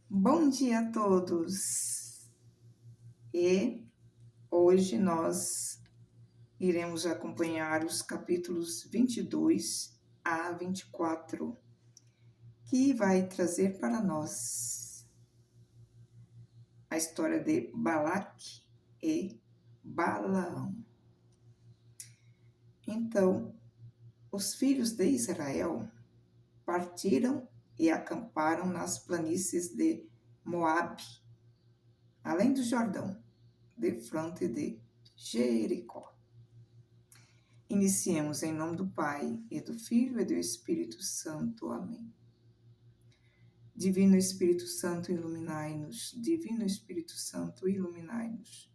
Bom dia a todos! E hoje nós iremos acompanhar os capítulos 22 a 24, que vai trazer para nós a história de Balaque e Balaão. Então, os filhos de Israel partiram e acamparam nas planícies de Moabe, além do Jordão, defronte de Jericó. Iniciemos em nome do Pai, e do Filho, e do Espírito Santo. Amém. Divino Espírito Santo, iluminai-nos. Divino Espírito Santo, iluminai-nos.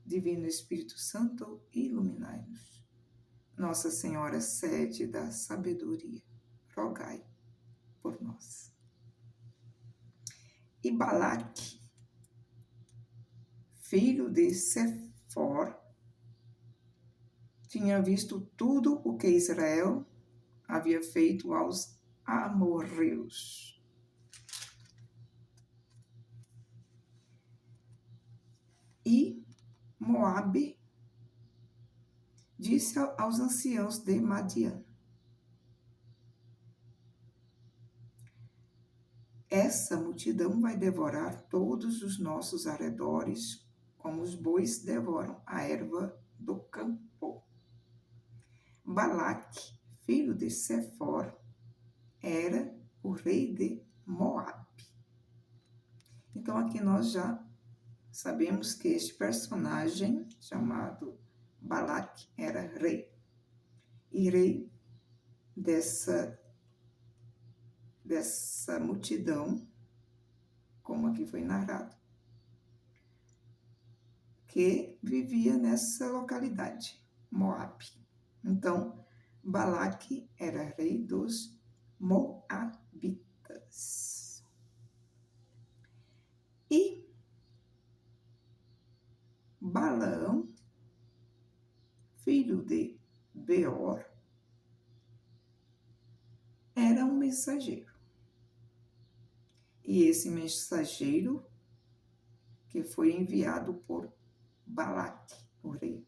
Divino Espírito Santo, iluminai-nos. Nossa Senhora, sede da sabedoria, rogai por nós. E Balaque, filho de Sefor, tinha visto tudo o que Israel havia feito aos amorreus. E Moabe disse aos anciãos de Madian: essa multidão vai devorar todos os nossos arredores, como os bois devoram a erva do campo. Balaque, filho de Sefor, era o rei de Moabe. Então aqui nós já sabemos que este personagem chamado Balaque era rei. E rei dessa multidão, como aqui foi narrado, que vivia nessa localidade, Moabe. Então, Balaque era rei dos Moabitas. E Balaão, filho de Beor, era um mensageiro. E esse mensageiro que foi enviado por Balaque, o rei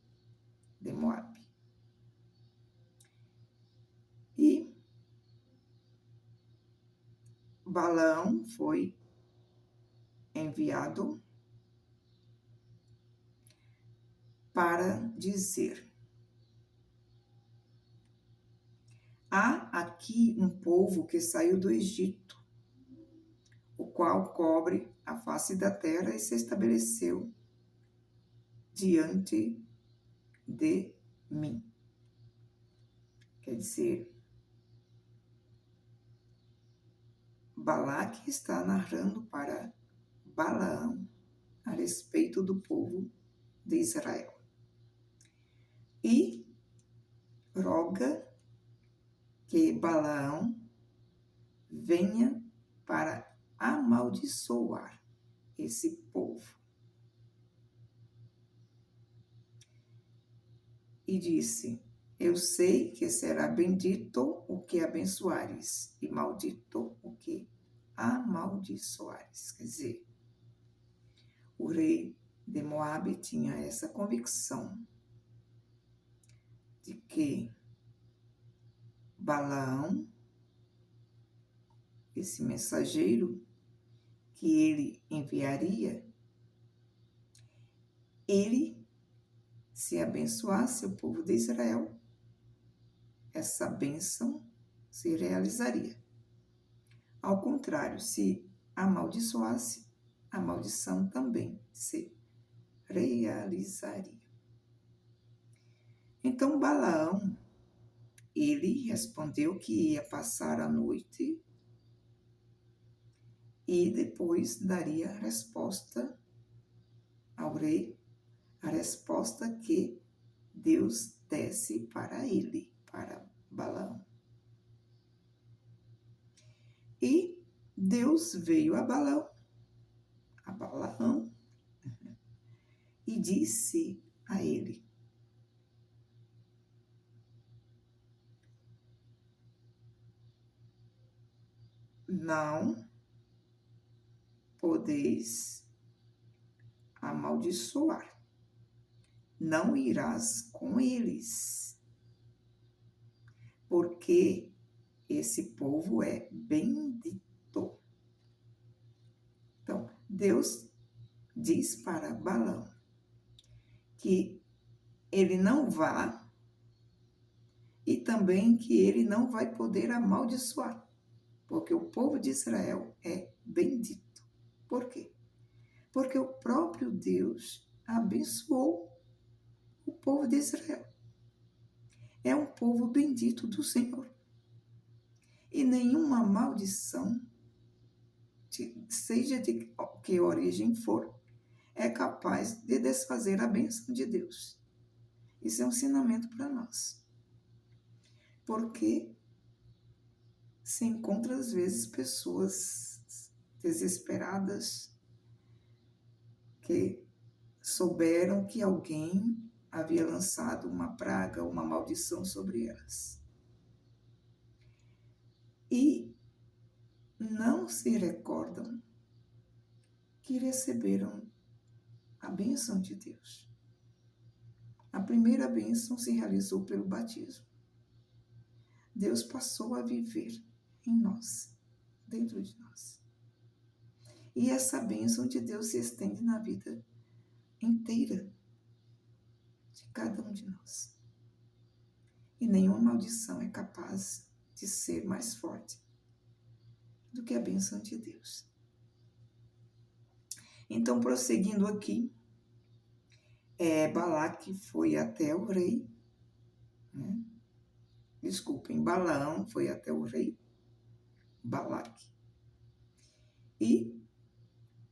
de Moabe. E Balaão foi enviado para dizer: há aqui um povo que saiu do Egito, o qual cobre a face da terra e se estabeleceu diante de mim. Quer dizer, Balaque está narrando para Balaão a respeito do povo de Israel. E roga que Balaão venha para amaldiçoar esse povo. E disse: eu sei que será bendito o que abençoares, e maldito o que amaldiçoares. Quer dizer, o rei de Moabe tinha essa convicção de que Balaão, esse mensageiro que ele enviaria, ele, se abençoasse o povo de Israel, essa bênção se realizaria. Ao contrário, se amaldiçoasse, a maldição também se realizaria. Então Balaão, ele respondeu que ia passar a noite e depois daria a resposta ao rei, a resposta que Deus desse para ele, para Balaão. E Deus veio a Balaão, e disse a ele: não podeis amaldiçoar. Não irás com eles, porque esse povo é bendito. Então, Deus diz para Balaão que ele não vá e também que ele não vai poder amaldiçoar, porque o povo de Israel é bendito. Por quê? Porque o próprio Deus abençoou o povo de Israel. É um povo bendito do Senhor. E nenhuma maldição, seja de que origem for, é capaz de desfazer a bênção de Deus. Isso é um ensinamento para nós. Porque se encontra às vezes pessoas desesperadas que souberam que alguém havia lançado uma praga, uma maldição sobre elas. E não se recordam que receberam a bênção de Deus. A primeira bênção se realizou pelo batismo. Deus passou a viver em nós, dentro de nós. E essa bênção de Deus se estende na vida inteira de cada um de nós. E nenhuma maldição é capaz de ser mais forte do que a bênção de Deus. Então, prosseguindo aqui, Balaque foi até o rei, né? Desculpem, Balaão foi até o rei Balaque e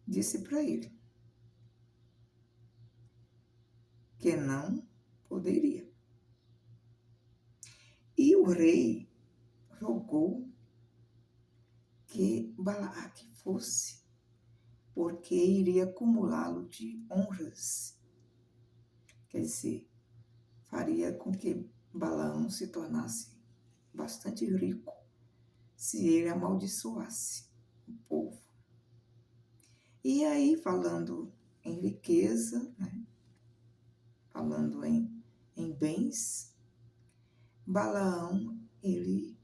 disse para ele que não poderia. E o rei rogou que Balaque fosse, porque iria acumulá-lo de honras. Quer dizer, faria com que Balaão se tornasse bastante rico se ele amaldiçoasse o povo. E aí, falando em riqueza, né? Falando em bens, Balaão, ele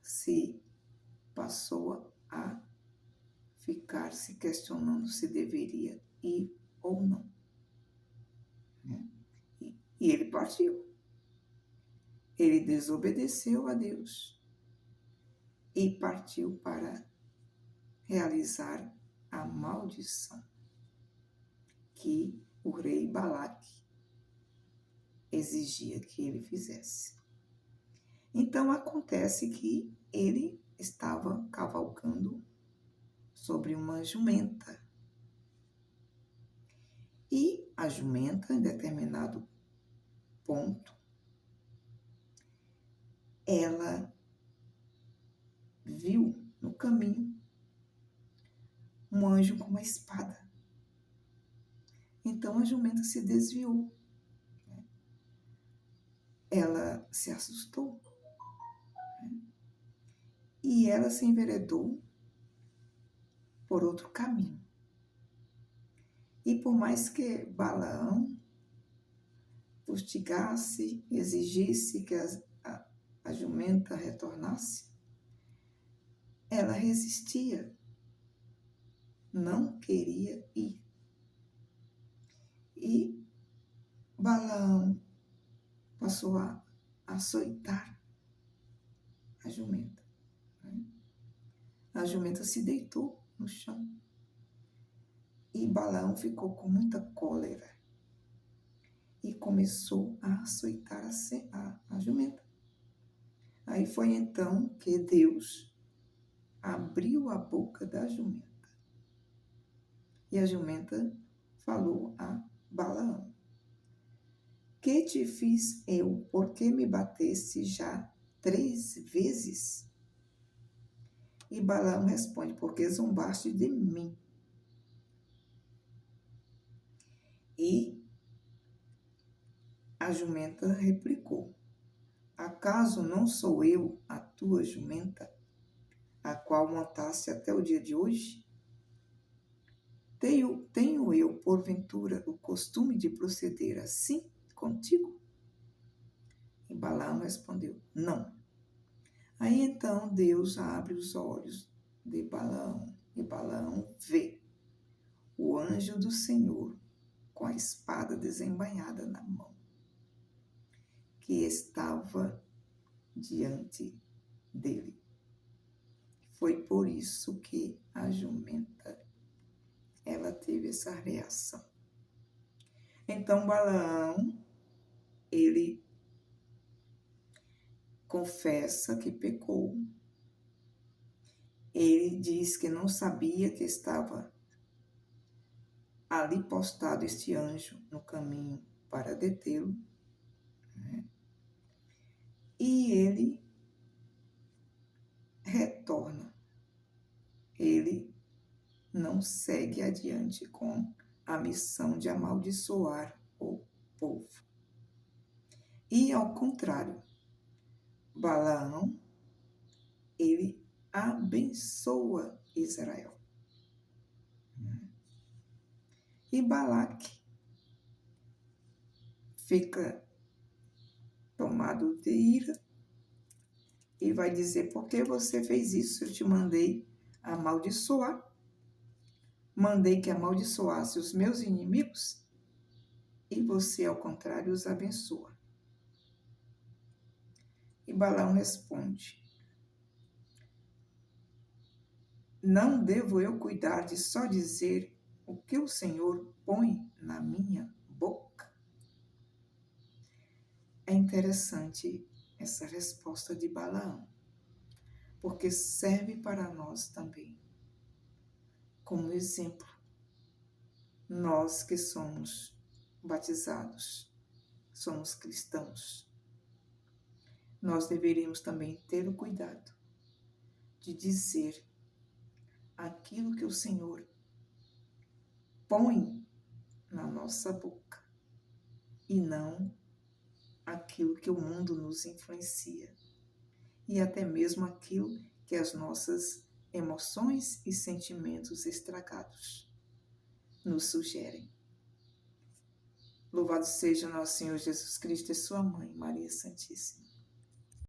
se passou a ficar se questionando se deveria ir ou não. Né? E ele partiu. Ele desobedeceu a Deus e partiu para realizar a maldição que o rei Balaque exigia que ele fizesse. Então acontece que ele estava cavalgando sobre uma jumenta. E a jumenta, em determinado ponto, ela viu no caminho um anjo com uma espada. Então a jumenta se desviou. Ela se assustou. E ela se enveredou por outro caminho. E por mais que Balaão fustigasse, exigisse que a jumenta retornasse, ela resistia, não queria ir. E Balaão passou a açoitar a jumenta. A jumenta se deitou no chão. E Balaão ficou com muita cólera e começou a açoitar a jumenta. Aí foi então que Deus abriu a boca da jumenta. E a jumenta falou a Balaão: que te fiz eu, porque me bateste já 3 vezes? E Balaão responde: porque zombaste de mim. E a jumenta replicou: acaso não sou eu a tua jumenta, a qual montaste até o dia de hoje? Tenho eu, porventura, o costume de proceder assim contigo? E Balaão respondeu, não. Aí então Deus abre os olhos de Balaão, e Balaão vê o anjo do Senhor com a espada desembainhada na mão, que estava diante dele. Foi por isso que a jumenta, ela teve essa reação. Então Balaão, ele confessa que pecou. Ele diz que não sabia que estava ali postado este anjo no caminho para detê-lo, né? E ele retorna. Ele não segue adiante com a missão de amaldiçoar o povo. E ao contrário, Balaão, ele abençoa Israel. E Balaque fica tomado de ira e vai dizer, por que você fez isso? Eu te mandei amaldiçoar. Mandei que amaldiçoasse os meus inimigos e você, ao contrário, os abençoa. E Balaão responde, não devo eu cuidar de só dizer o que o Senhor põe na minha boca? É interessante essa resposta de Balaão, porque serve para nós também como exemplo. Nós que somos batizados, somos cristãos, nós deveríamos também ter o cuidado de dizer aquilo que o Senhor põe na nossa boca e não aquilo que o mundo nos influencia e até mesmo aquilo que as nossas emoções e sentimentos estragados nos sugerem. Louvado seja nosso Senhor Jesus Cristo e sua mãe, Maria Santíssima.